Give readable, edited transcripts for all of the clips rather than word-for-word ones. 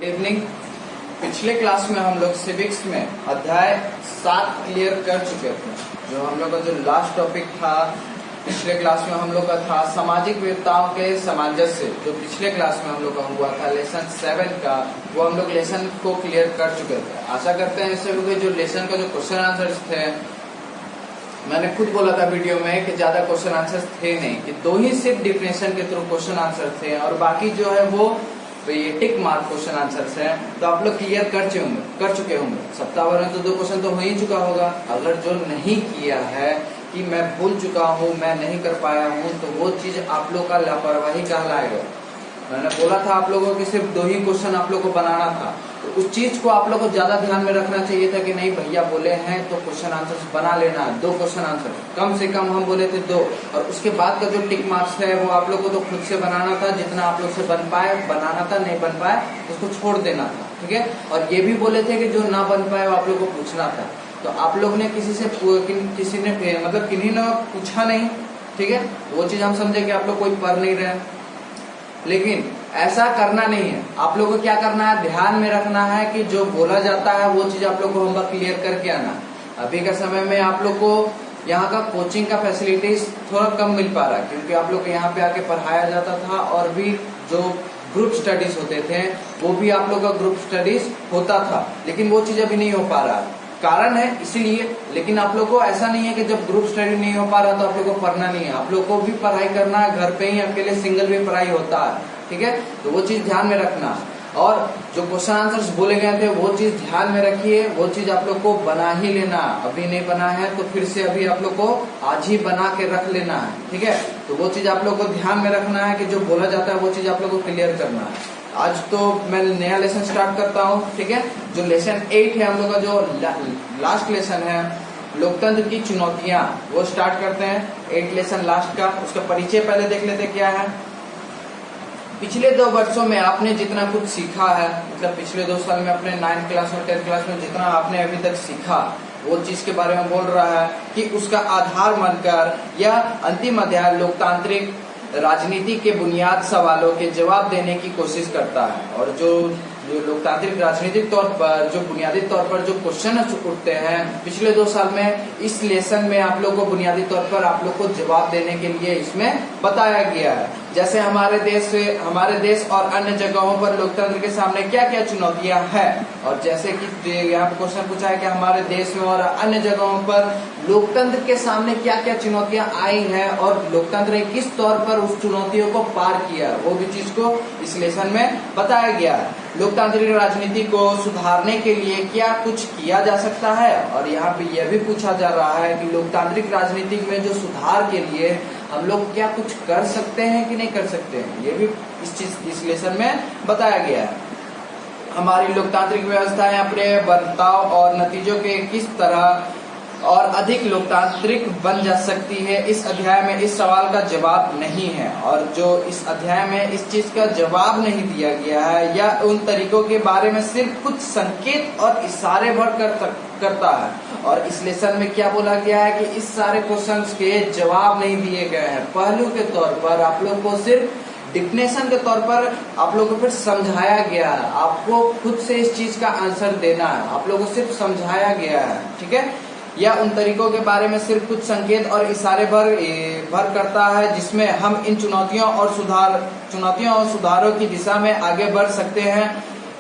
Evening. पिछले class में हम लोग सिविक्स में अध्याय 7 क्लियर कर चुके थे। जो हम लोग का जो लास्ट टॉपिक था पिछले क्लास में हम लोग का था सामाजिक विविधताओं के सामंजस्य। जो पिछले क्लास में हम लोग का हुआ था लेसन 7 का, वो हम लोग लेसन को क्लियर कर चुके थे। आशा करते हैं इससे क्योंकि जो लेसन का जो क्वेश्चन आंसर्स थे, मैंने खुद बोला था वीडियो में कि ज्यादा क्वेश्चन आंसर्स थे नहीं, कि 2 ही सिर्फ डिफिनेशन के थ्रू क्वेश्चन आंसर थे और बाकी जो है वो तो ये टिक मार्क क्वेश्चन आंसर्स हैं। तो आप लोग क्लियर कर चुके होंगे। सप्ताह भर में तो 2 क्वेश्चन तो हो ही चुका होगा। अगर जो नहीं किया है कि मैं भूल चुका हूँ, मैं नहीं कर पाया हूँ, तो वो चीज आप लोग का लापरवाही कहलाएगा। मैंने बोला था आप लोगों को सिर्फ 2 ही क्वेश्चन आप लोग को बनाना था, तो उस चीज को आप लोग को ज्यादा ध्यान में रखना चाहिए था कि नहीं भैया बोले हैं तो क्वेश्चन आंसर्स बना लेना है। 2 क्वेश्चन आंसर कम से कम हम बोले थे 2, और उसके बाद का जो टिक मार्क्स है वो आप लोग को तो खुद से बनाना था। जितना आप लोग से बन पाए बनाना था, नहीं बन पाए उसको छोड़ देना था, ठीक है। और ये भी बोले थे कि जो ना बन पाए वो आप लोग को पूछना था। तो आप लोग ने किसी ने मतलब किन्हीं ने पूछा नहीं, ठीक है। वो चीज हम समझे कि आप लोग कोई पढ़ नहीं रहे, लेकिन ऐसा करना नहीं है। आप लोगों को क्या करना है, ध्यान में रखना है कि जो बोला जाता है वो चीज आप लोग को होमवर्क क्लियर करके आना। अभी का समय में आप लोग को यहाँ का कोचिंग का फैसिलिटीज थोड़ा कम मिल पा रहा है, क्योंकि आप लोग को यहाँ पे आके पढ़ाया जाता था और भी जो ग्रुप स्टडीज होते थे वो भी आप लोग का ग्रुप स्टडीज होता था, लेकिन वो चीज अभी नहीं हो पा रहा। कारण है इसीलिए। लेकिन आप लोग को ऐसा नहीं है कि जब ग्रुप स्टडी नहीं हो पा रहा तो आप लोग को पढ़ना नहीं है। आप लोग को भी पढ़ाई करना है, घर पे ही अकेले सिंगल भी पढ़ाई होता है, ठीक है। तो वो चीज ध्यान में रखना, और जो क्वेश्चन आंसर्स बोले गए थे वो चीज ध्यान में रखिए। वो चीज आप लोग को बना ही लेना। अभी नहीं बना है तो फिर से अभी आप लोग को आज ही बना के रख लेना है, ठीक है। तो वो चीज आप लोग को ध्यान में रखना है कि जो बोला जाता है वो चीज आप लोग को क्लियर करना है। आज तो मैं नया लेसन स्टार्ट करता हूँ, ठीक है। जो लेसन 8 है हम लोग का, जो लास्ट लेसन है लोकतंत्र की चुनौतियां, वो स्टार्ट करते हैं। 8 लेसन लास्ट का, उसका परिचय पहले देख लेते क्या है। पिछले 2 वर्षों में आपने जितना कुछ सीखा है, मतलब पिछले 2 साल में अपने 9th क्लास और 10th क्लास में जितना आपने अभी तक सीखा, वो चीज के बारे में बोल रहा है कि उसका आधार मानकर यह अंतिम अध्याय लोकतांत्रिक राजनीति के बुनियाद सवालों के जवाब देने की कोशिश करता है। और जो लोकतांत्रिक राजनीतिक तौर पर जो बुनियादी तौर पर जो क्वेश्चन उठते हैं पिछले 2 साल में, इस लेसन में आप लोग को बुनियादी तौर पर आप लोग को जवाब देने के लिए इसमें बताया गया है। जैसे हमारे देश और अन्य जगहों पर लोकतंत्र के सामने क्या क्या चुनौतियां हैं, और जैसे कि यहाँ पे क्वेश्चन पूछा है कि हमारे देश में और अन्य जगहों पर लोकतंत्र के सामने क्या क्या चुनौतियां आई हैं और लोकतंत्र ने किस तौर पर उस चुनौतियों को पार किया, वो भी चीज को इस लेसन में बताया गया है। लोकतांत्रिक राजनीति को सुधारने के लिए क्या कुछ किया जा सकता है, और यहाँ पे यह भी पूछा जा रहा है कि लोकतांत्रिक राजनीति में जो सुधार के लिए हम लोग क्या कुछ कर सकते हैं कि नहीं कर सकते हैं, ये भी इस लेसन में बताया गया है। हमारी लोकतांत्रिक व्यवस्थाएं अपने बर्ताव और नतीजों के किस तरह और अधिक लोकतांत्रिक बन जा सकती है, इस अध्याय में इस सवाल का जवाब नहीं है। और जो इस अध्याय में इस चीज का जवाब नहीं दिया गया है, या उन तरीकों के बारे में सिर्फ कुछ संकेत और इशारे भर करता है। और इस लेसन में क्या बोला गया है कि इस सारे क्वेश्चंस के जवाब नहीं दिए गए हैं। पहलू के तौर पर आप लोग को सिर्फ डिफिनेशन के तौर पर आप लोग को फिर समझाया गया है। आपको खुद से इस चीज का आंसर देना है, आप लोग को सिर्फ समझाया गया है, ठीक है। या उन तरीकों के बारे में सिर्फ कुछ संकेत और इशारे भर करता है जिसमें हम इन चुनौतियों और सुधारों की दिशा में आगे बढ़ सकते हैं।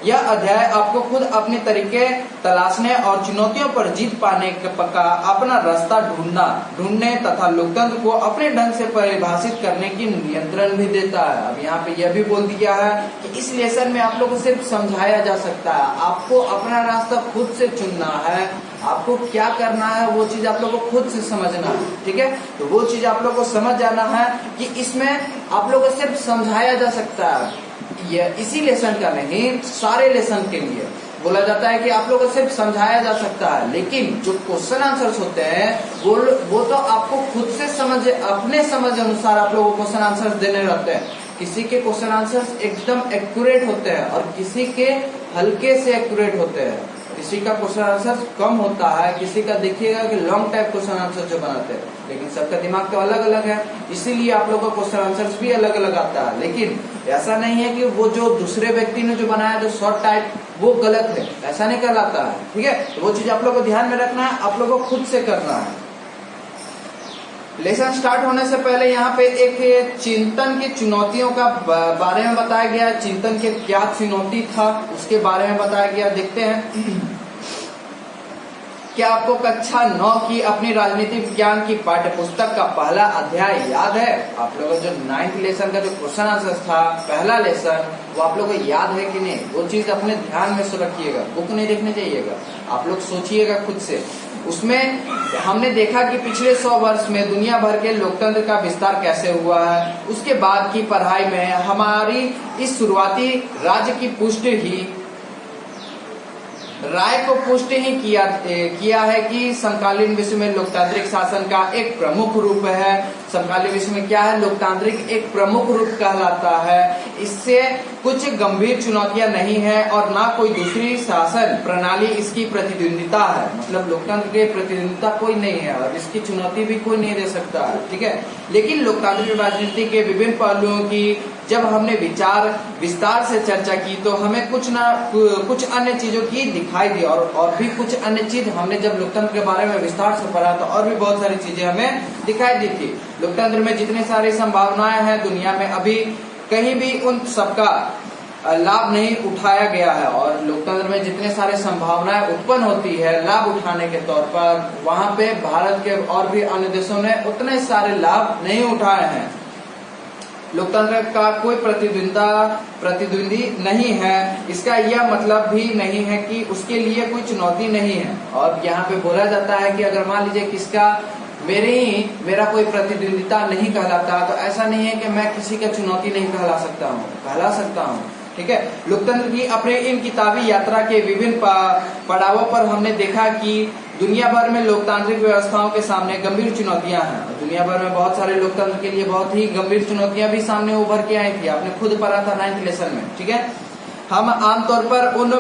यह अध्याय आपको खुद अपने तरीके तलाशने और चुनौतियों पर जीत पाने का अपना रास्ता ढूंढने तथा लोकतंत्र को अपने ढंग से परिभाषित करने की नियंत्रण भी देता है। अब यहाँ पे यह भी बोल दिया है कि इस लेसन में आप लोग को सिर्फ समझाया जा सकता है, आपको अपना रास्ता खुद से चुनना है। आपको क्या करना है वो चीज आप लोग को खुद से समझना है, ठीक है। तो वो चीज आप लोग को समझ जाना है कि इसमें आप लोग को सिर्फ समझाया जा सकता है। ये इसी लेसन का नहीं, सारे लेसन के लिए बोला जाता है कि आप लोग को सिर्फ समझाया जा सकता है, लेकिन जो क्वेश्चन आंसर्स होते हैं वो तो आपको खुद से अपने समझ अनुसार आप लोगों को क्वेश्चन आंसर्स देने रहते हैं। किसी के क्वेश्चन आंसर्स एकदम एक्यूरेट होते हैं और किसी के हल्के से एक्यूरेट होते हैं। किसी का क्वेश्चन आंसर कम होता है, किसी का देखिएगा कि लॉन्ग टाइप क्वेश्चन आंसर जो बनाते हैं, लेकिन सबका दिमाग तो अलग अलग है, इसीलिए आप लोगों का क्वेश्चन आंसर भी अलग अलग आता है। लेकिन ऐसा नहीं है कि वो जो दूसरे व्यक्ति ने जो बनाया जो शॉर्ट टाइप वो गलत है, ऐसा नहीं कहलाता है। ठीक है, तो वो चीज आप लोग को ध्यान में रखना है, आप लोग को खुद से करना है। लेसन स्टार्ट होने से पहले यहाँ पे एक चिंतन की चुनौतियों का बारे में बताया गया, चिंतन के क्या चुनौती था उसके बारे में बताया गया। देखते हैं क्या आपको कक्षा 9 की अपनी राजनीति विज्ञान की पाठ्य पुस्तक का पहला अध्याय याद है? आप लोगों को जो 9th लेसन का जो क्वेश्चन आंसर था पहला लेसन, वो आप लोगों को याद है कि नहीं? वो चीज अपने ध्यान में से रखिएगा, बुक नहीं देखने चाहिएगा, आप लोग सोचिएगा खुद से। उसमें हमने देखा कि पिछले 100 वर्ष में दुनिया भर के लोकतंत्र का विस्तार कैसे हुआ है। उसके बाद की पढ़ाई में हमारी इस शुरुआती राज्य की पुष्टि ही राय को पुष्टि ही किया है कि समकालीन विश्व में लोकतांत्रिक शासन का एक प्रमुख रूप है। समकालीन विश्व में क्या है? लोकतांत्रिक एक प्रमुख रूप कहलाता है। इससे कुछ गंभीर चुनौतियां नहीं है और ना कोई दूसरी शासन प्रणाली इसकी प्रतिद्वंदिता है। मतलब लोकतंत्र के प्रतिद्वंदिता कोई नहीं है और इसकी चुनौती भी कोई नहीं दे सकता है। ठीक है, लेकिन लोकतांत्रिक राजनीति के विभिन्न पहलुओं की जब हमने विस्तार से चर्चा की तो हमें कुछ अन्य चीजों की दिखाई दी और भी कुछ अन्य चीज हमने जब लोकतंत्र के बारे में विस्तार से पढ़ा तो और भी बहुत सारी चीजें हमें दिखाई दी थी। लोकतंत्र में जितनी सारी संभावनाएं हैं दुनिया में अभी कहीं भी उन सबका लाभ नहीं उठाया गया है और लोकतंत्र में जितने सारे संभावनाएं उत्पन्न होती है लाभ उठाने के तौर पर, वहां पे भारत के और भी अन्य देशों ने उतने सारे लाभ नहीं उठाए हैं। लोकतंत्र का कोई प्रतिद्वंदी नहीं है, इसका यह मतलब भी नहीं है कि उसके लिए कोई चुनौती नहीं है। और यहाँ पे बोला जाता है कि अगर मान लीजिए किसका मेरा कोई प्रतिद्वंदिता नहीं कहलाता तो ऐसा नहीं है कि मैं किसी का चुनौती नहीं कहला सकता हूँ। ठीक है, लोकतंत्र की अपने इन किताबी यात्रा के विभिन्न पड़ावों पर हमने देखा कि दुनिया भर में लोकतांत्रिक व्यवस्थाओं के सामने गंभीर चुनौतियां हैं। दुनिया भर में बहुत सारे लोकतंत्र के लिए बहुत ही गंभीर चुनौतियां भी सामने उभर के आई थी, आपने खुद पढ़ा था 9th लेसन में। ठीक है, हम आमतौर पर उन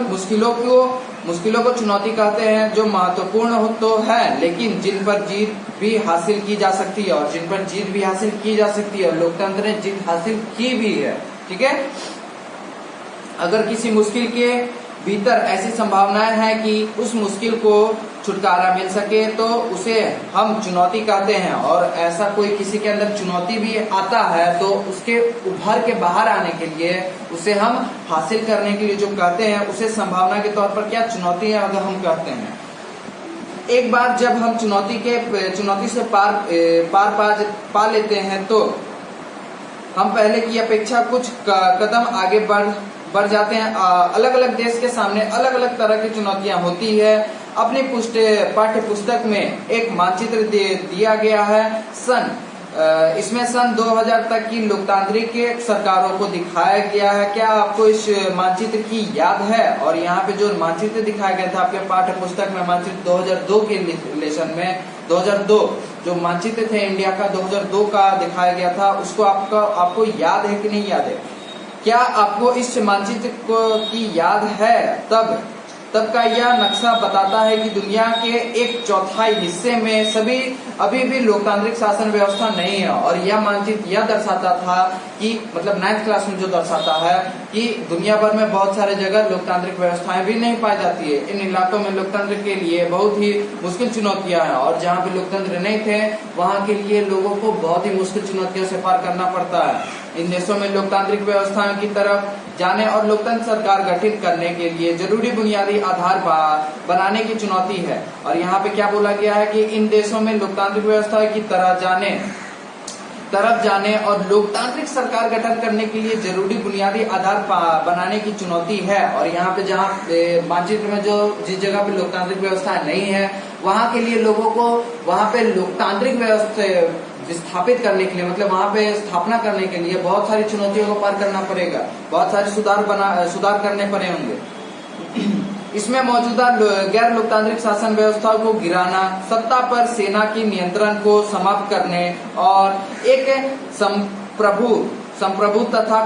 मुश्किलों को चुनौती कहते हैं जो महत्वपूर्ण हो तो है लेकिन जिन पर जीत भी हासिल की जा सकती है और जिन पर जीत भी हासिल की जा सकती है। लोकतंत्र ने जीत हासिल की भी है। ठीक है, अगर किसी मुश्किल के भीतर ऐसी संभावनाएं हैं कि उस मुश्किल को छुटकारा मिल सके तो उसे हम चुनौती कहते हैं और ऐसा कोई किसी के अंदर चुनौती भी आता है तो उसके उभर के बाहर आने के लिए उसे हम हासिल करने के लिए जो कहते हैं उसे संभावना के तौर पर क्या चुनौती है अगर हम कहते हैं। एक बार जब हम चुनौती से पार पा लेते हैं तो हम पहले की अपेक्षा कुछ कदम आगे बढ़ जाते हैं। अलग अलग देश के सामने अलग अलग तरह की चुनौतियां होती है। अपनी पाठ्य पुस्तक में एक मानचित्र दिया गया है। इसमें सन 2000 तक की लोकतांत्रिक सरकारों को दिखाया गया है। क्या आपको इस मानचित्र की याद है? और यहाँ पे जो मानचित्र दिखाया गया था आपके पाठ्य पुस्तक में, मानचित्र 2002 के लेसन में 2002 जो मानचित्र थे इंडिया का 2002 का दिखाया गया था, उसको आपको याद है कि नहीं याद है? क्या आपको इस मानचित्र की याद है? तब का यह नक्शा बताता है कि दुनिया के 1/4 हिस्से में अभी भी लोकतांत्रिक शासन व्यवस्था नहीं है और यह मानचित्र यह दर्शाता था कि मतलब 9th क्लास में जो दर्शाता है कि दुनिया भर में बहुत सारे जगह लोकतांत्रिक व्यवस्थाएं भी नहीं पाई जाती है। इन इलाकों में लोकतंत्र के लिए बहुत ही मुश्किल चुनौतियां हैं और जहाँ पे लोकतंत्र नहीं थे वहाँ के लिए लोगों को बहुत ही मुश्किल चुनौतियों से पार करना पड़ता है। इन देशों में लोकतांत्रिक व्यवस्थाओं की तरफ जाने और लोकतंत्र सरकार गठित करने के लिए जरूरी बुनियादी आधार बनाने की चुनौती है। और यहाँ पे क्या बोला गया है कि इन देशों में लोकतांत्रिक व्यवस्था की तरफ जाने और लोकतांत्रिक सरकार गठन करने के लिए जरूरी बुनियादी आधार बनाने की चुनौती है। और यहाँ पे जहाँ मानचित्र में जिस जगह पे लोकतांत्रिक व्यवस्था नहीं है वहाँ के लिए लोगों को वहाँ पे लोकतांत्रिक व्यवस्था स्थापित करने के लिए मतलब वहाँ पे स्थापना करने के लिए बहुत सारी चुनौतियों को पार करना पड़ेगा, बहुत सारे सुधार करने पड़े होंगे। इसमें मौजूदा गैर लोकतांत्रिक शासन व्यवस्थाओं को गिराना, सत्ता पर सेना की नियंत्रण को समाप्त करने और एक संप्रभु संप्रभु तथा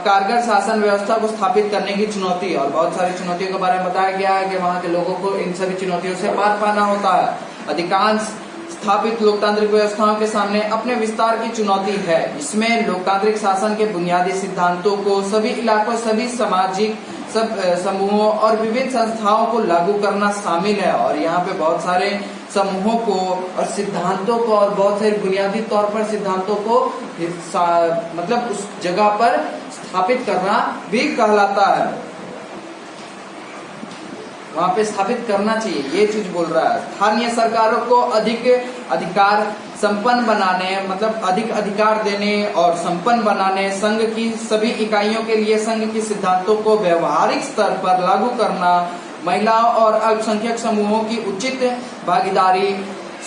कारगर शासन व्यवस्था को स्थापित करने की चुनौती, और बहुत सारी चुनौतियों के बारे में बताया गया है कि वहां के लोगों को इन सभी चुनौतियों से पार पाना होता है। अधिकांश स्थापित लोकतांत्रिक व्यवस्थाओं के सामने अपने विस्तार की चुनौती है। इसमें लोकतांत्रिक शासन के बुनियादी सिद्धांतों को सभी इलाकों, सभी सामाजिक सब समूहों और विभिन्न संस्थाओं को लागू करना शामिल है। और यहाँ पे बहुत सारे समूहों को और सिद्धांतों को और बहुत सारे बुनियादी तौर पर सिद्धांतों को मतलब उस जगह पर स्थापित करना भी कहलाता है, वहां पे स्थापित करना चाहिए, ये चीज बोल रहा है। स्थानीय सरकारों को अधिक अधिकार संपन्न बनाने, मतलब अधिक अधिकार देने और संपन्न बनाने, संघ की सभी इकाइयों के लिए संघ के सिद्धांतों को व्यवहारिक स्तर पर लागू करना, महिलाओं और अल्पसंख्यक समूहों की उचित भागीदारी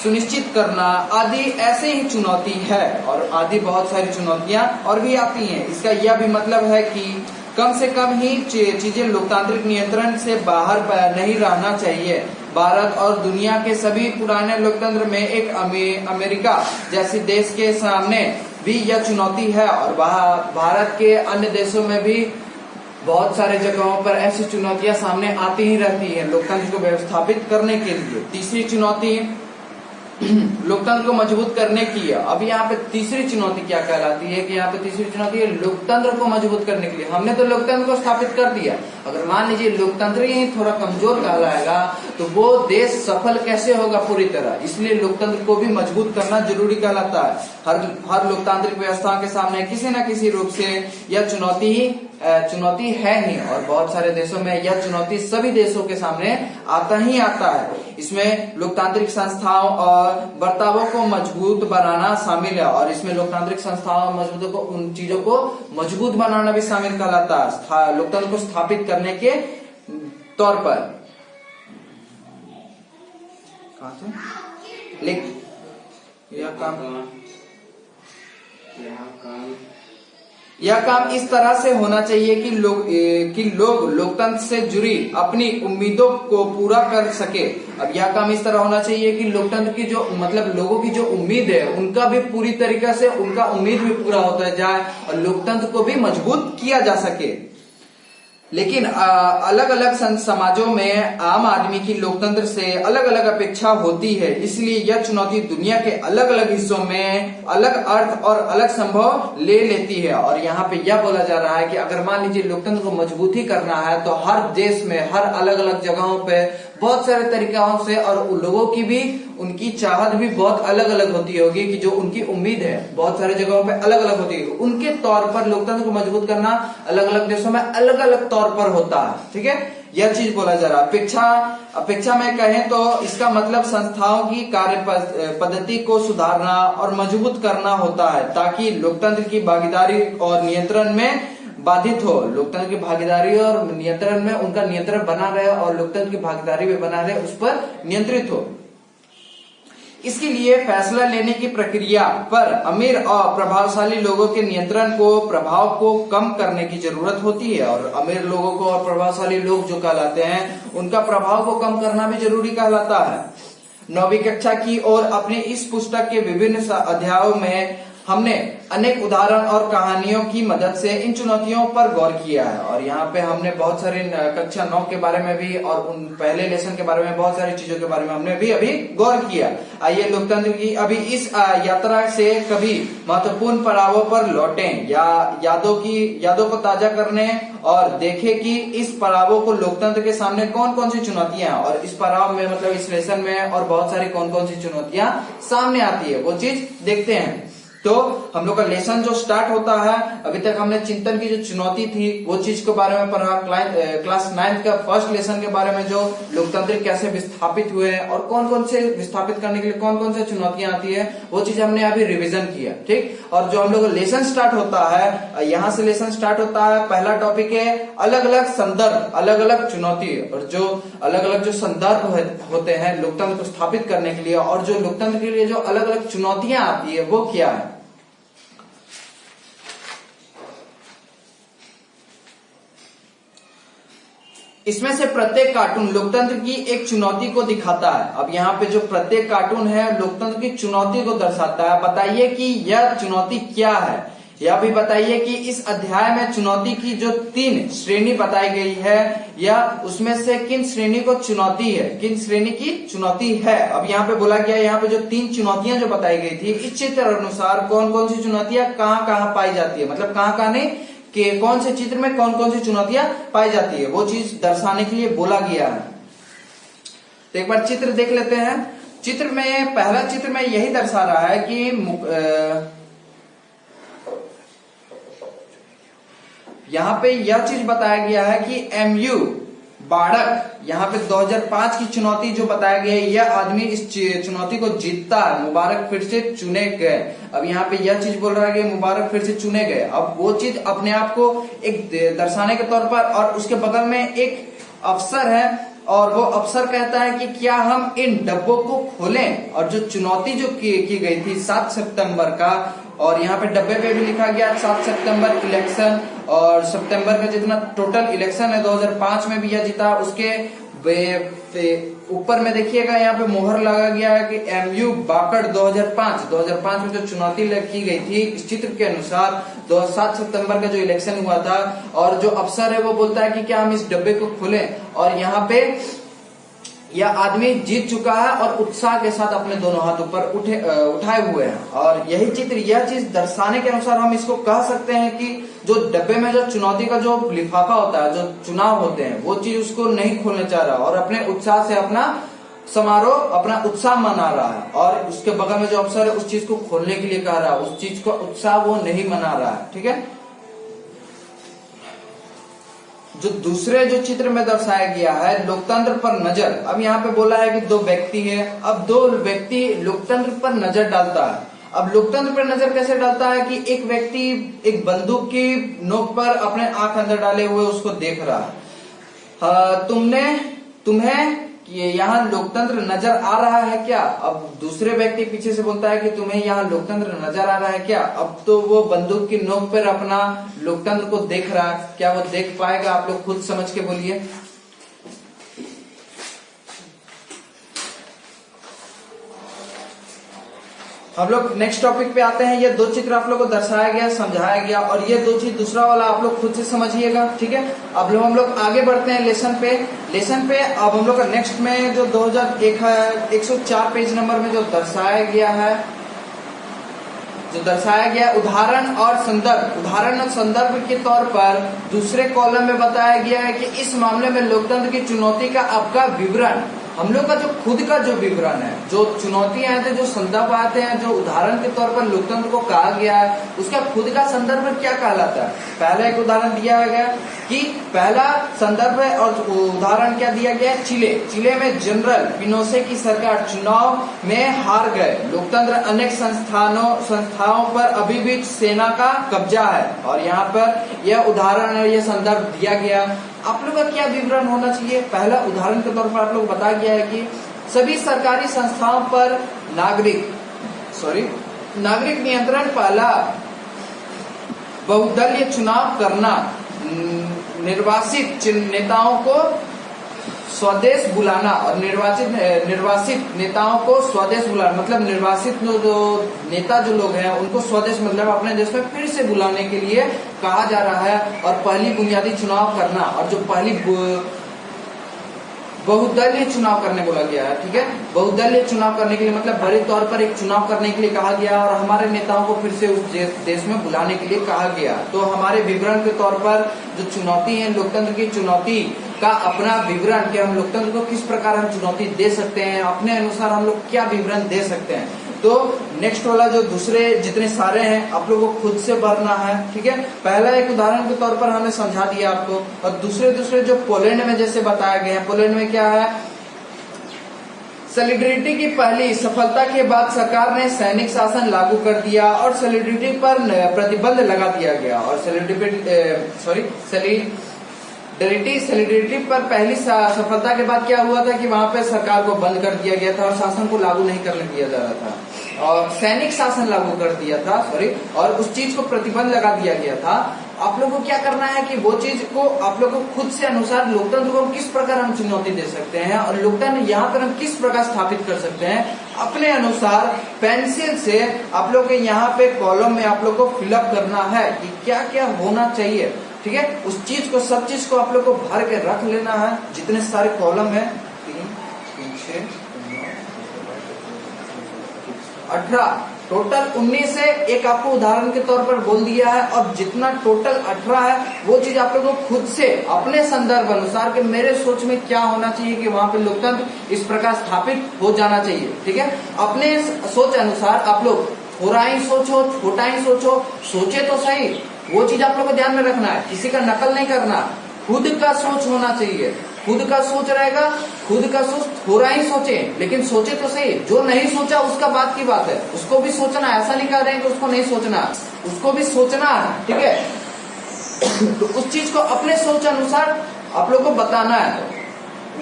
सुनिश्चित करना आदि ऐसे ही चुनौती है। और आदि बहुत सारी चुनौतियां और भी आती हैं। इसका यह भी मतलब है कि कम से कम ही चीजें लोकतांत्रिक नियंत्रण से बाहर नहीं रहना चाहिए। भारत और दुनिया के सभी पुराने लोकतंत्र में एक अमेरिका जैसे देश के सामने भी यह चुनौती है, और भारत के अन्य देशों में भी बहुत सारे जगहों पर ऐसी चुनौतियां सामने आती ही रहती है लोकतंत्र को व्यवस्थापित करने के लिए। तीसरी चुनौती लोकतंत्र को मजबूत करने की है। अब यहाँ पे तीसरी चुनौती क्या कहलाती है कि यहाँ पे तीसरी चुनौती है लोकतंत्र को मजबूत करने के लिए। हमने तो लोकतंत्र को स्थापित कर दिया, अगर मान लीजिए लोकतंत्र ही थोड़ा कमजोर कहलाएगा तो वो देश सफल कैसे होगा पूरी तरह। इसलिए लोकतंत्र को भी मजबूत करना जरूरी कहलाता है। हर लोकतांत्रिक व्यवस्था के सामने किसी न किसी रूप से यह चुनौती है ही, और बहुत सारे देशों में यह चुनौती सभी देशों के सामने आता ही आता है। इसमें लोकतांत्रिक संस्थाओं और बर्तावों को मजबूत बनाना शामिल है, और इसमें लोकतांत्रिक संस्थाओं मजबूत को उन चीजों को मजबूत बनाना भी शामिल कहलाता है लोकतंत्र को स्थापित करने के तौर पर। कहां से यह काम इस तरह से होना चाहिए कि लोग लोकतंत्र से जुड़ी अपनी उम्मीदों को पूरा कर सके। अब यह काम इस तरह होना चाहिए कि लोकतंत्र की जो मतलब लोगों की जो उम्मीद है उनका भी पूरी तरीके से उनका उम्मीद भी पूरा होता जाए और लोकतंत्र को भी मजबूत किया जा सके। लेकिन अलग अलग समाजों में आम आदमी की लोकतंत्र से अलग अलग अपेक्षा होती है, इसलिए यह चुनौती दुनिया के अलग अलग हिस्सों में अलग अर्थ और अलग संभव ले लेती है। और यहाँ पे यह बोला जा रहा है कि अगर मान लीजिए लोकतंत्र को मजबूती करना है तो हर देश में हर अलग अलग जगहों पे बहुत सारे तरीकों से, और उन लोगों की भी उनकी चाहत भी बहुत अलग अलग होती होगी कि जो उनकी उम्मीद है बहुत सारे जगहों पे अलग अलग होती है। उनके तौर पर लोकतंत्र को मजबूत करना अलग अलग देशों में अलग अलग तौर पर होता है। ठीक है, यह चीज बोला जा रहा है। अपेक्षा में कहें तो इसका मतलब संस्थाओं की कार्य पद्धति को सुधारना और मजबूत करना होता है ताकि लोकतंत्र की भागीदारी और नियंत्रण में बाधित हो। लोकतंत्र की भागीदारी और नियंत्रण में उनका नियंत्रण बना रहे और लोकतंत्र की भागीदारी में बना रहे, उस पर नियंत्रित हो। इसके लिए फैसला लेने की प्रक्रिया पर अमीर और प्रभावशाली लोगों के नियंत्रण को प्रभाव को कम करने की जरूरत होती है, और अमीर लोगों को और प्रभावशाली लोग जो कहलाते हैं उनका प्रभाव को कम करना भी जरूरी कहलाता है। 9वीं कक्षा की ओर अपनी इस पुस्तक के विभिन्न अध्यायों में हमने अनेक उदाहरण और कहानियों की मदद से इन चुनौतियों पर गौर किया है। और यहाँ पे हमने बहुत सारी कक्षा 9 के बारे में भी और उन पहले लेसन के बारे में बहुत सारी चीजों के बारे में हमने भी अभी गौर किया। आइए लोकतंत्र की अभी इस यात्रा से कभी महत्वपूर्ण पड़ावों पर लौटें या यादों को ताजा करने और देखें कि इस पड़ावों को लोकतंत्र के सामने कौन कौन सी चुनौतियां हैं, और इस पड़ाव में मतलब इस लेसन में और बहुत सारी कौन कौन सी चुनौतियां सामने आती है वो चीज देखते हैं। तो हम लोग का लेसन जो स्टार्ट होता है, अभी तक हमने चिंतन की जो चुनौती थी वो चीज के बारे में पढ़ा। क्लास 9 का फर्स्ट लेसन के बारे में जो लोकतंत्र कैसे विस्थापित हुए और कौन कौन से विस्थापित करने के लिए कौन कौन से चुनौतियां आती है वो चीज हमने अभी रिवीजन किया। ठीक, और जो हम लोग लेसन स्टार्ट होता है, यहाँ से लेसन स्टार्ट होता है। पहला टॉपिक है अलग अलग संदर्भ, अलग अलग चुनौती, और जो अलग अलग जो संदर्भ होते हैं लोकतंत्र को स्थापित करने के लिए, और जो लोकतंत्र के लिए जो अलग अलग चुनौतियां आती है वो क्या है। इसमें से प्रत्येक कार्टून लोकतंत्र की एक चुनौती को दिखाता है। अब यहाँ पे जो प्रत्येक कार्टून है लोकतंत्र की चुनौती को दर्शाता है। बताइए कि यह चुनौती क्या है। यह भी बताइए कि इस अध्याय में चुनौती की जो 3 श्रेणी बताई गई है, या उसमें से किन श्रेणी को चुनौती है, किन श्रेणी की चुनौती है। अब यहाँ पे बोला गया, यहाँ पे जो 3 चुनौतियां जो बताई गई थी, इस चित्र अनुसार कौन कौन सी चुनौतियां कहाँ कहाँ पाई जाती है, मतलब कहाँ कहाँ नहीं कि कौन से चित्र में कौन कौन सी चुनौतियां पाई जाती है, वो चीज दर्शाने के लिए बोला गया है। तो एक बार चित्र देख लेते हैं। चित्र में पहला चित्र में यही दर्शा रहा है कि यहाँ पे यह चीज बताया गया है कि एमयू बाड़क, यहाँ पे 2005 की चुनौती जो बताया गया है, यह आदमी इस चुनौती को जीतता है, मुबारक फिर से चुने गए। अब यहाँ पे यह चीज बोल रहा है कि मुबारक फिर से चुने गए। अब वो चीज अपने आप को एक दर्शाने के तौर पर, और उसके बगल में एक अफसर है, और वो अफसर कहता है कि क्या हम इन डब्बों को खोलें। और जो चुनौती जो की गई थी 7 सितंबर का, और यहाँ पे डब्बे पे भी लिखा गया 7 सितंबर इलेक्शन, और सितंबर का जितना टोटल इलेक्शन है 2005 में भी यह जीता। उसके ऊपर में देखिएगा यहाँ पे मोहर लगा गया है कि एमयू बाकड़ 2005 में जो चुनौती की गई थी, इस चित्र के अनुसार 7 सितंबर का जो इलेक्शन हुआ था, और जो अफसर है वो बोलता है कि क्या हम इस डब्बे को खोलें। और यहाँ पे यह आदमी जीत चुका है और उत्साह के साथ अपने दोनों हाथ ऊपर उठाए हुए हैं। और यही चित्र, यह चीज दर्शाने के अनुसार हम इसको कह सकते हैं कि जो डब्बे में जो चुनौती का जो लिफाफा होता है, जो चुनाव होते हैं, वो चीज उसको नहीं खोलना चाह रहा, और अपने उत्साह से अपना समारोह, अपना उत्साह मना रहा है। और उसके बगल में जो अफसर है उस चीज को खोलने के लिए कह रहा है, उस चीज का उत्साह वो नहीं मना रहा है। ठीक है। जो दूसरे जो चित्र में दर्शाया गया है, लोकतंत्र पर नजर। अब यहाँ पे बोला है कि 2 व्यक्ति है। अब 2 व्यक्ति लोकतंत्र पर नजर डालता है। अब लोकतंत्र पर नजर कैसे डालता है कि एक व्यक्ति एक बंदूक की नोक पर अपने आंख अंदर डाले हुए उसको देख रहा है। तुम्हें यहाँ लोकतंत्र नजर आ रहा है क्या? अब दूसरे व्यक्ति पीछे से बोलता है कि तुम्हें यहाँ लोकतंत्र नजर आ रहा है क्या? अब तो वो बंदूक की नोक पर अपना लोकतंत्र को देख रहा है। क्या वो देख पाएगा? आप लोग खुद समझ के बोलिए। हम लोग नेक्स्ट टॉपिक पे आते हैं। ये 2 चित्र आप लोग को दर्शाया गया, समझाया गया, और ये 2 चीज दूसरा वाला आप लोग खुद से समझिएगा। ठीक है। अब हम लोग आगे बढ़ते हैं लेसन पे। अब हम लोग का नेक्स्ट में जो 2001 है, 104 पेज नंबर में जो दर्शाया गया उदाहरण और संदर्भ। उदाहरण और संदर्भ के तौर पर दूसरे कॉलम में बताया गया है कि इस मामले में लोकतंत्र की चुनौती का आपका विवरण, हम लोग का जो खुद का जो विवरण है, जो चुनौतियां आते हैं, जो संदर्भ आते हैं, जो उदाहरण के तौर पर लोकतंत्र को कहा गया है, उसका खुद का संदर्भ क्या कहलाता है। पहला एक उदाहरण दिया गया कि पहला संदर्भ है और उदाहरण क्या दिया गया है, चिले में जनरल पिनोशे की सरकार चुनाव में हार गए। लोकतंत्र अनेक संस्थाओं पर अभी भी सेना का कब्जा है। और यहाँ पर यह उदाहरण और यह संदर्भ दिया गया। आप लोग का क्या विवरण होना चाहिए? पहला उदाहरण के तौर पर आप लोग बताया गया है कि सभी सरकारी संस्थाओं पर नागरिक नियंत्रण पहला, बहुदलीय चुनाव करना, निर्वासित नेताओं को स्वदेश बुलाना, और निर्वासित नेताओं को स्वदेश बुलाना, मतलब निर्वासित जो नेता जो लोग हैं उनको स्वदेश मतलब अपने देश में फिर से बुलाने के लिए कहा जा रहा है। और पहली बुनियादी चुनाव करना, और जो पहली बहुदलीय चुनाव करने बोला गया है। ठीक है। बहुदलीय चुनाव करने के लिए मतलब बड़े तौर पर एक चुनाव करने के लिए कहा गया, और हमारे नेताओं को फिर से उस देश में बुलाने के लिए कहा गया। तो हमारे विवरण के तौर पर जो चुनौती है, लोकतंत्र की चुनौती का अपना विवरण, कि हम लोकतंत्र को किस प्रकार हम चुनौती दे सकते हैं, अपने अनुसार हम लोग क्या विवरण दे सकते हैं। तो नेक्स्ट वाला जो दूसरे जितने सारे हैं आप लोगों को खुद से भरना है। ठीक है। पहला एक उदाहरण के तौर पर हमने समझा दिया आपको, और दूसरे जो पोलैंड में जैसे बताया गया है, पोलैंड में क्या है, सॉलिडरिटी की पहली सफलता के बाद सरकार ने सैनिक शासन लागू कर दिया और सॉलिडरिटी पर प्रतिबंध लगा दिया गया। और सॉलिडरिटी पर पहली सफलता के बाद क्या हुआ था कि वहां पे सरकार को बंद कर दिया गया था और शासन को लागू नहीं करने दिया जा रहा था, और सैनिक शासन लागू कर दिया था और उस चीज को प्रतिबंध लगा दिया गया था। आप लोग को क्या करना है कि वो चीज को आप लोग को खुद से अनुसार लोकतंत्र को किस प्रकार हम चुनौती दे सकते हैं और लोकतंत्र यहाँ पर हम किस प्रकार स्थापित कर सकते हैं, अपने अनुसार पेंसिल से आप लोग के यहाँ पे कॉलम में आप लोग को फिलअप करना है कि क्या क्या होना चाहिए। ठीक है, उस चीज को सब चीज को आप लोग को भर के रख लेना है। जितने सारे कॉलम है 18 टोटल 19 है, एक आपको उदाहरण के तौर पर बोल दिया है, और जितना टोटल 18 है वो चीज आप लोगों को खुद से अपने संदर्भ अनुसार कि मेरे सोच में क्या होना चाहिए कि वहां पे लोकतंत्र इस प्रकार स्थापित हो जाना चाहिए। ठीक है, अपने सोच अनुसार आप लोग थोड़ा ही सोचो, छोटा ही सोचो, सोचे तो सही, वो चीज आप लोग को ध्यान में रखना है। किसी का नकल नहीं करना, खुद का सोच होना चाहिए। खुद का सोच रहेगा, खुद का सोच थोड़ा ही सोचे, लेकिन सोचे तो सही। जो नहीं सोचा उसका बात की बात है, उसको भी सोचना, ऐसा नहीं कर रहे हैं कि उसको नहीं सोचना, उसको भी सोचना है। ठीक है, तो उस चीज को अपने सोच अनुसार आप लोग को बताना है।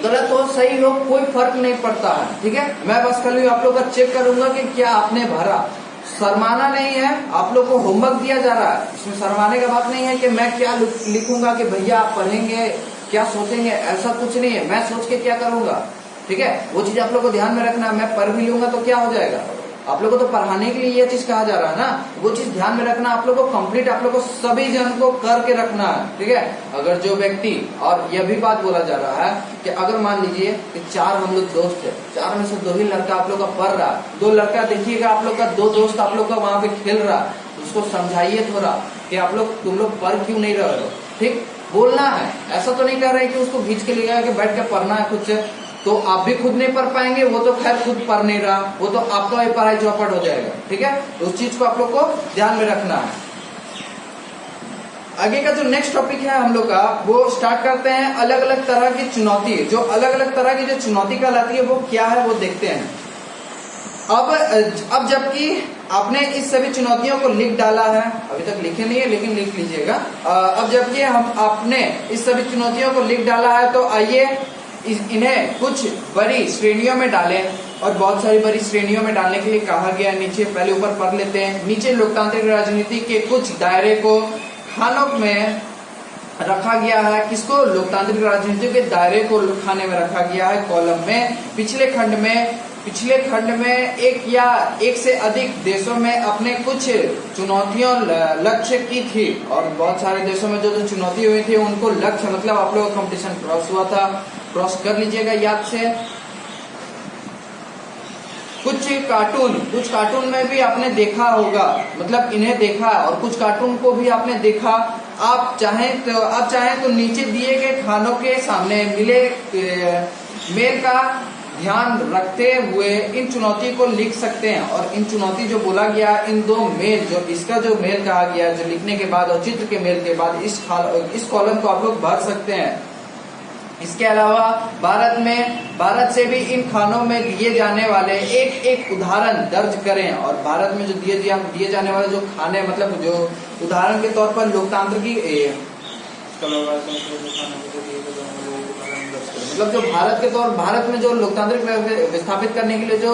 गलत हो सही हो कोई फर्क नहीं पड़ता है। ठीक है, मैं बस खाली आप लोग का चेक करूंगा कि क्या आपने भरा। शर्माना नहीं है, आप लोग को होमवर्क दिया जा रहा है, इसमें शर्माने का बात नहीं है कि मैं क्या लिखूंगा कि भैया आप पढ़ेंगे क्या सोचेंगे, ऐसा कुछ नहीं है। मैं सोच के क्या करूंगा, ठीक है, वो चीज आप लोग को ध्यान में रखना। मैं पढ़ भी लूंगा तो क्या हो जाएगा, आप लोग को तो पढ़ाने के लिए ये चीज कहा जा रहा है ना, वो चीज ध्यान में रखना। आप लोग को कंप्लीट आप लोग को सभी जन को करके रखना है। ठीक है, अगर जो व्यक्ति, और यह भी बात बोला जा रहा है कि अगर मान लीजिए कि 4 हम लोग दोस्त है, 4 में से 2 ही लड़का आप लोग का पढ़ रहा, 2 लड़का देखिएगा आप लोग का 2 दोस्त आप लोग का वहां पे खेल रहा, उसको समझाइए थोड़ा कि आप लोग तुम लोग पढ़ क्यों नहीं रहे हो। ठीक, बोलना है, ऐसा तो नहीं कर रहे कि उसको खींच के ले गया कि बैठ के पढ़ना है खुद से, तो आप भी खुद नहीं पढ़ पाएंगे, वो तो खैर खुद पढ़ नहीं रहा, वो तो आपका ही पढ़ाई चौपट हो जाएगा। ठीक है, तो उस चीज को आप लोग को ध्यान में रखना है। आगे का जो नेक्स्ट टॉपिक है हम लोग का, वो स्टार्ट करते हैं अलग अलग तरह की चुनौती। जो अलग अलग तरह की जो चुनौती कहलाती है वो क्या है वो देखते हैं। अब जबकि आपने इस सभी चुनौतियों को लिख डाला है, अभी तक लिखे नहीं है लेकिन लिख लीजिएगा। अब जबकि आपने इस सभी चुनौतियों को लिख डाला है, तो आइए इन्हें कुछ बड़ी श्रेणियों में डालें, और बहुत सारी बड़ी श्रेणियों में डालने के लिए कहा गया नीचे, पहले ऊपर पढ़ लेते हैं। नीचे लोकतांत्रिक राजनीति के कुछ दायरे को खानों में रखा गया है। किसको, लोकतांत्रिक राजनीति के दायरे को खाने में रखा गया है कॉलम में। पिछले खंड में एक या एक से अधिक देशों में अपने कुछ चुनौतियों लक्ष्य की थी, और बहुत सारे देशों में जो चुनौती हुई थी उनको लक्ष्य, मतलब आप लोगों का कंपटीशन क्रॉस हुआ था, क्रॉस कर लीजिएगा याद से। कुछ कार्टून में भी आपने देखा होगा, मतलब इन्हें देखा, और कुछ कार्टून को भी आपने देखा। आप चाहें तो नीचे दिए गए खानों के सामने मिले मेल का ध्यान रखते हुए इन चुनौती को लिख सकते हैं। और इन चुनौती जो बोला गया, इन 2 मेल, जो इसका जो मेल कहा गया, जो लिखने के बाद और चित्र के मेल के बाद इस कॉलम को आप लोग भर सकते हैं। इसके अलावा भारत से भी इन खानों में दिए जाने वाले एक उदाहरण दर्ज करें। और भारत में जो दिए जाने वाले जो खाने, मतलब जो उदाहरण के तौर पर लोकतंत्र की मतलब जो भारत में जो लोकतांत्रिक विस्थापित करने के लिए जो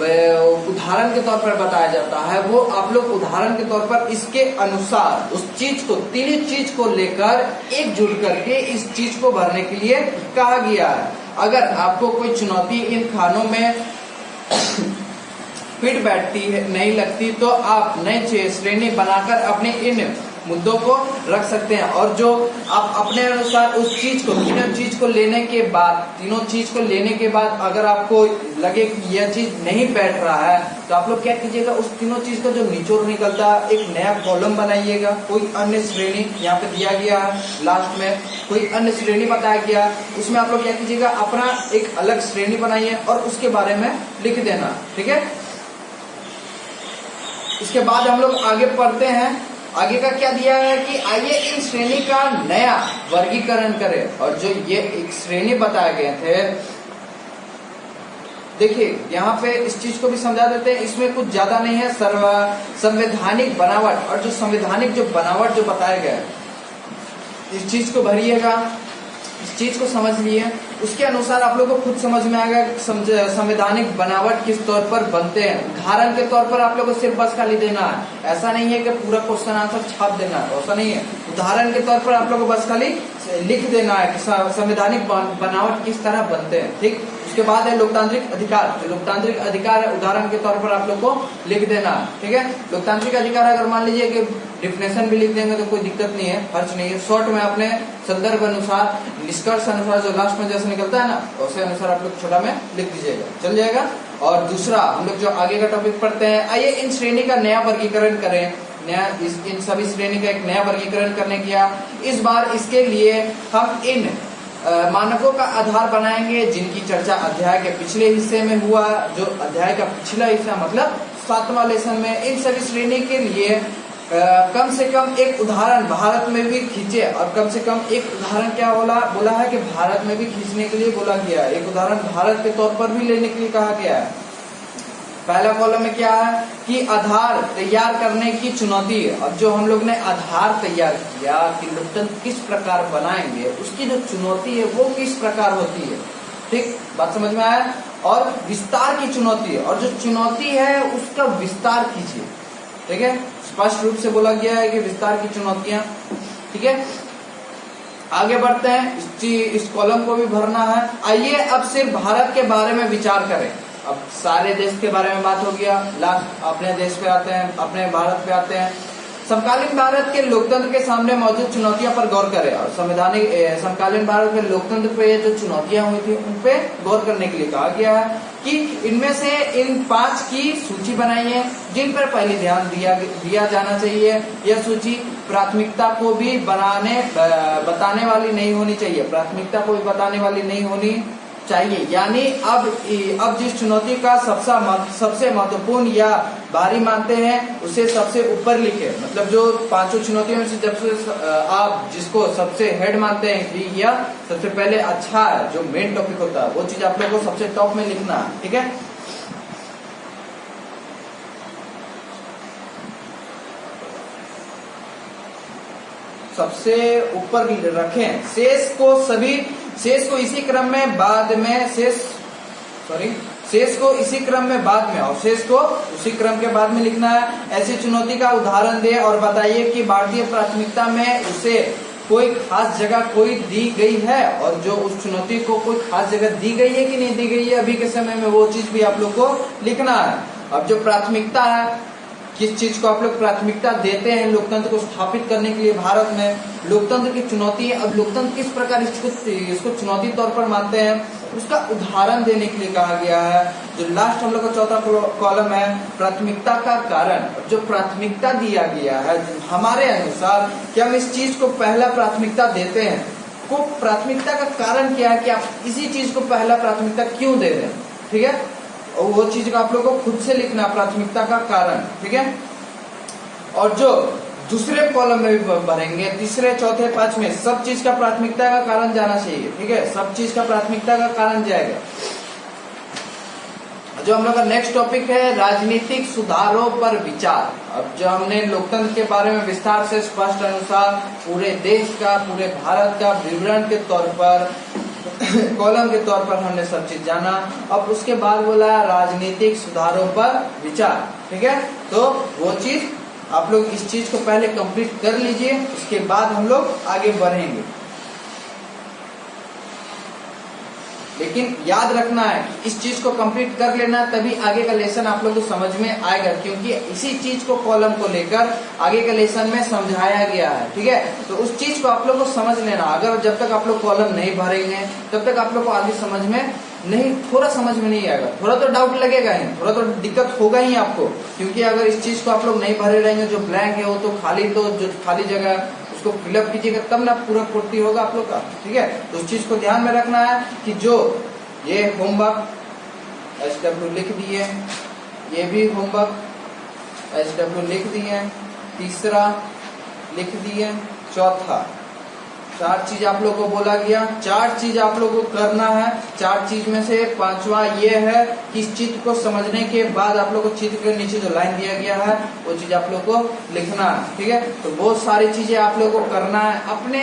उदाहरण के तौर पर बताया जाता है, वो आप लोग उदाहरण के तौर पर इसके अनुसार उस चीज को, तीनों चीज को लेकर एकजुट करके इस चीज को भरने के लिए कहा गया है। अगर आपको कोई चुनौती इन खानों में फिट बैठती है, नहीं लगती, तो आप नई श्रेणी बनाकर अपने इन मुद्दों को रख सकते हैं। और जो आप अपने अनुसार उस चीज को, तीनों चीज को लेने के बाद अगर आपको लगे कि यह चीज नहीं बैठ रहा है, तो आप लोग क्या कीजिएगा, उस तीनों चीज का जो निचोड़ निकलता है एक नया कॉलम बनाइएगा। कोई अन्य श्रेणी यहाँ पे दिया गया है, लास्ट में कोई अन्य श्रेणी बताया गया, उसमें आप लोग क्या कीजिएगा, अपना एक अलग श्रेणी बनाइए और उसके बारे में लिख देना। ठीक है, इसके बाद हम लोग आगे पढ़ते हैं। आगे का क्या दिया है कि आइए इन श्रेणी का नया वर्गीकरण करें। और जो ये एक श्रेणी बताए गए थे, देखिए यहाँ पे इस चीज को भी समझा देते हैं। इसमें कुछ ज्यादा नहीं है, संवैधानिक बनावट, और जो संवैधानिक जो बनावट जो बताया गया है, इस चीज को भरिएगा, इस चीज को समझ लिए, उसके अनुसार आप लोग को खुद समझ में आएगा संवैधानिक बनावट किस तौर पर बनते हैं। उदाहरण के तौर पर आप लोग को सिर्फ बस खाली देना है, ऐसा नहीं है कि पूरा क्वेश्चन आंसर छाप देना है, ऐसा नहीं है। उदाहरण के तौर पर आप लोग को बस खाली लिख देना है कि संवैधानिक बनावट किस तरह बनते हैं। ठीक, उसके बाद है लोकतांत्रिक अधिकार। जो लोकतांत्रिक अधिकार है उदाहरण के तौर पर आप लोग को लिख देना है। ठीक है, लोकतांत्रिक अधिकार अगर मान लीजिए कि डिफिनेशन भी लिख देंगे तो कोई दिक्कत नहीं है, खर्च नहीं है। शॉर्ट में अपने संदर्भ अनुसार, निष्कर्ष अनुसार जो लास्ट में जैसे निकलता है ना, उसे अनुसार आप लोग छोटा में लिख दीजिएगा, चल जाएगा। और दूसरा हम लोग जो आगे का टॉपिक पढ़ते हैं, आइए इन श्रेणी का नया वर्गीकरण करें। नया इन सभी श्रेणी का एक नया वर्गीकरण करने किया। इस बार इसके लिए हम इन मानकों का आधार बनाएंगे जिनकी चर्चा अध्याय के पिछले हिस्से में हुआ। जो अध्याय का पिछला हिस्सा मतलब 7वां लेसन में इन सभी श्रेणी के लिए कम से कम एक उदाहरण भारत में भी खींचे। और कम से कम एक उदाहरण क्या बोला है कि भारत में भी खींचने के लिए बोला गया है। एक उदाहरण भारत के तौर पर भी लेने के लिए कहा गया है। पहला कॉलम में क्या है कि आधार तैयार करने की चुनौती है। अब जो हम लोग ने आधार तैयार किया कि लोकतंत्र किस प्रकार बनाएंगे, उसकी जो चुनौती है वो किस प्रकार होती है। ठीक, बात समझ में आया। और विस्तार की चुनौती है, और जो चुनौती है उसका विस्तार कीजिए। ठीक है, स्पष्ट रूप से बोला गया है कि विस्तार की चुनौतियां। ठीक है, आगे बढ़ते हैं। इस कॉलम को भी भरना है। आइए अब सिर्फ भारत के बारे में विचार करें। अब सारे देश के बारे में बात हो गया, लास्ट अपने देश पे आते हैं, अपने भारत पे आते हैं। समकालीन भारत के लोकतंत्र के सामने मौजूद चुनौतियों पर गौर करें। और संवैधानिक समकालीन भारत के लोकतंत्र पे जो चुनौतियां हुई थी उन पे गौर करने के लिए कहा गया है कि इनमें से इन 5 की सूची बनाइए जिन पर पहले ध्यान दिया जाना चाहिए। यह सूची प्राथमिकता को भी बताने वाली नहीं होनी चाहिए। प्राथमिकता को भी बताने वाली नहीं होनी चाहिए। यानी अब जिस चुनौती का सबसे महत्वपूर्ण या भारी मानते हैं उसे सबसे ऊपर लिखे। मतलब जो 5 चुनौतियों में से जब से आप जिसको सबसे हेड मानते हैं कि यह सबसे पहले अच्छा है, जो मेन टॉपिक होता है वो चीज आप लोगों को सबसे टॉप में लिखना है। ठीक है, सबसे ऊपर रखें। शेष को इसी क्रम में बाद में शेष को इसी क्रम में बाद में और शेष को उसी क्रम के बाद में लिखना है। ऐसी चुनौती का उदाहरण दें और बताइए कि भारतीय प्राथमिकता में उसे कोई खास जगह कोई दी गई है, और जो उस चुनौती को कोई खास जगह दी गई है कि नहीं दी गई है अभी के समय में, वो चीज भी आप लोग को लिखना है। अब जो प्राथमिकता है, किस चीज को आप लोग प्राथमिकता देते हैं लोकतंत्र को स्थापित करने के लिए भारत में, लोकतंत्र की चुनौती है। अब लोकतंत्र किस प्रकार इसको चुनौती तौर पर मानते हैं, उसका उदाहरण देने के लिए कहा गया है। जो लास्ट हम लोग का चौथा कॉलम है, प्राथमिकता का कारण। जो प्राथमिकता दिया गया है हमारे अनुसार कि हम इस चीज को पहला प्राथमिकता देते हैं, को प्राथमिकता का कारण क्या है कि आप इसी चीज को पहला प्राथमिकता क्यों दे रहे हैं। ठीक है, और वो चीज को आप लोग को खुद से लिखना, प्राथमिकता का कारण। ठीक है, और जो दूसरे कॉलम में भी भरेंगे, तीसरे, चौथे, 5वें, सब चीज का प्राथमिकता का कारण जाना चाहिए। ठीक है, सब चीज का प्राथमिकता का कारण जाएगा। जो हम लोग का नेक्स्ट टॉपिक है, राजनीतिक सुधारों पर विचार। अब जो हमने लोकतंत्र के बारे में विस्तार से स्पष्ट अनुसार पूरे देश का, पूरे भारत का विवरण के तौर पर कॉलम के तौर पर हमने सब चीज जाना। अब उसके बाद बोला राजनीतिक सुधारों पर विचार। ठीक है, तो वो चीज आप लोग इस चीज को पहले कंप्लीट कर लीजिए, उसके बाद हम लोग आगे बढ़ेंगे। लेकिन याद रखना है कि इस चीज को कंप्लीट कर लेना, तभी आगे का लेसन आप लोग को समझ में आएगा, क्योंकि इसी चीज को कॉलम को लेकर आगे के लेसन में समझाया गया है। ठीक है, तो उस चीज को आप लोग को समझ लेना। अगर जब तक आप लोग कॉलम नहीं भरेंगे तब तक आप लोग को आगे समझ में नहीं, थोड़ा समझ में नहीं आएगा, थोड़ा तो डाउट लगेगा ही, थोड़ा तो दिक्कत होगा ही आपको। क्योंकि अगर इस चीज को आप लोग नहीं भरे रहेंगे, जो ब्लैंक है वो तो जो खाली जगह उसको फिलअप कीजिएगा तब ना पूरा पूर्ति होगा आप लोग का। ठीक है, तो उस चीज को ध्यान में रखना है कि जो ये होमवर्क SW लिख दिए, ये भी होमवर्क SW लिख दिए, तीसरा लिख दिए, चौथा, 4 चीज आप लोग को बोला गया, 4 चीज आप लोग को करना है। 4 चीज में से 5वां ये है कि इस चित्र को समझने के बाद आप लोग को चित्र के नीचे जो लाइन दिया गया है वो चीज आप लोग को लिखना है। ठीक है, तो बहुत सारी चीजें आप लोग को करना है, अपने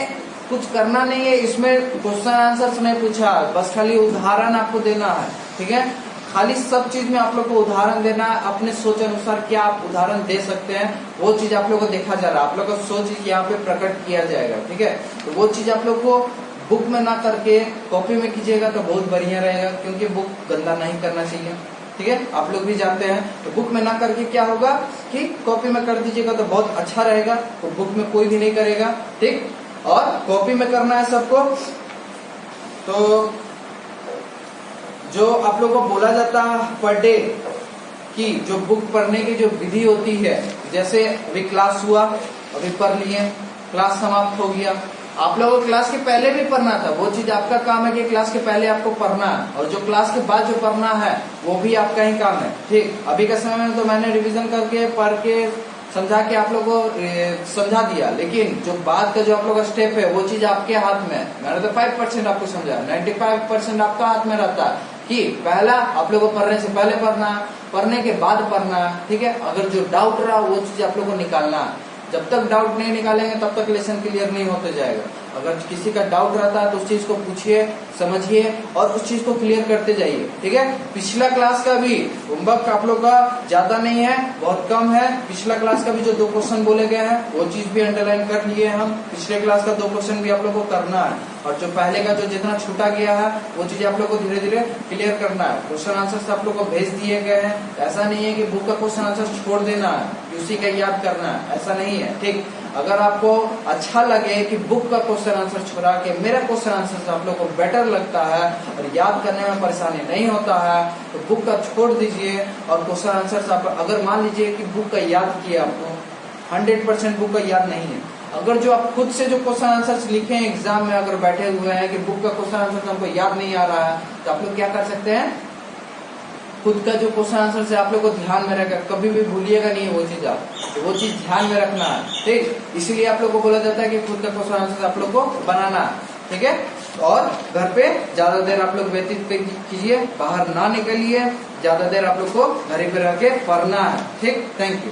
कुछ करना नहीं है इसमें, क्वेश्चन आंसर नहीं पूछा, बस खाली उदाहरण आपको देना है। ठीक है, खाली सब चीज में आप लोग को उदाहरण देना है, अपने सोच अनुसार क्या आप उदाहरण दे सकते हैं वो चीज आप लोग को देखा जा रहा है, आप लोग का सोच यहाँ पे प्रकट किया जाएगा। ठीक है, तो वो चीज आप लोग को बुक में ना करके कॉपी में कीजिएगा तो बहुत बढ़िया रहेगा, क्योंकि बुक गंदा नहीं करना चाहिए। ठीक है, आप लोग भी जानते हैं, तो बुक में ना करके क्या होगा कि कॉपी में कर दीजिएगा तो बहुत अच्छा रहेगा, तो बुक में कोई भी नहीं करेगा। ठीक, और कॉपी में करना है सबको। तो जो आप लोग को बोला जाता है पर डे की जो बुक पढ़ने की जो विधि होती है, जैसे अभी क्लास हुआ, अभी पढ़ लिए, क्लास समाप्त हो गया, आप लोगों को क्लास के पहले भी पढ़ना था, वो चीज आपका काम है कि क्लास के पहले आपको पढ़ना है, और जो क्लास के बाद जो पढ़ना है वो भी आपका ही काम है। ठीक, अभी के समय में तो मैंने रिवीजन करके पढ़ के समझा के आप लोगों को समझा दिया, लेकिन जो बाद का जो आप लोग का स्टेप है वो चीज आपके हाथ में है। मैंने तो 5% आपको समझा, 95% आपका हाथ में रहता है कि पहला आप लोग को पढ़ने से पहले पढ़ना, पढ़ने के बाद पढ़ना। ठीक है, अगर जो डाउट रहा वो चीज आप लोग को निकालना, जब तक डाउट नहीं निकालेंगे तब तक लेसन क्लियर नहीं होते जाएगा। अगर किसी का डाउट रहता है तो उस चीज को पूछिए, समझिए और उस चीज को क्लियर करते जाइए। ठीक है, पिछला क्लास का भी होमवर्क आप लोग का ज्यादा नहीं है, बहुत कम है। पिछला क्लास का भी जो 2 क्वेश्चन बोले गए हैं वो चीज भी अंडरलाइन कर लिए हम, पिछले क्लास का 2 क्वेश्चन भी आप लोग को करना है, और जो पहले का जो जितना छूटा गया है वो चीज आप लोग को धीरे धीरे क्लियर करना है। क्वेश्चन आंसर आप लोग को भेज दिए गए हैं, ऐसा नहीं है कि बुक का क्वेश्चन आंसर छोड़ देना है, उसी का याद करना है, ऐसा नहीं है। ठीक, अगर आपको अच्छा लगे कि बुक का क्वेश्चन आंसर छोड़ा के मेरा क्वेश्चन आंसर से आप लोग को बेटर लगता है और याद करने में परेशानी नहीं होता है, तो बुक का छोड़ दीजिए और क्वेश्चन आंसर से आप अगर मान लीजिए कि बुक का याद किया, आपको 100% बुक का याद नहीं है, अगर जो आप खुद से जो क्वेश्चन आंसर लिखे हैं एग्जाम में, अगर बैठे हुए हैं कि बुक का क्वेश्चन आंसर हमको याद नहीं आ रहा है, तो आप लोग क्या कर सकते हैं, खुद का जो क्वेश्चन आंसर से आप लोग को ध्यान में रखा, कभी भी भूलिएगा नहीं वो चीज, आप तो वो चीज ध्यान में रखना है। ठीक, इसीलिए आप लोग को बोला जाता है कि खुद का क्वेश्चन आंसर आप लोग को बनाना है। ठीक है, और घर पे ज्यादा देर आप लोग व्यतीत कीजिए, बाहर ना निकलिए, ज्यादा देर आप लोग को घर पे रह के पढ़ना है। ठीक, थैंक यू।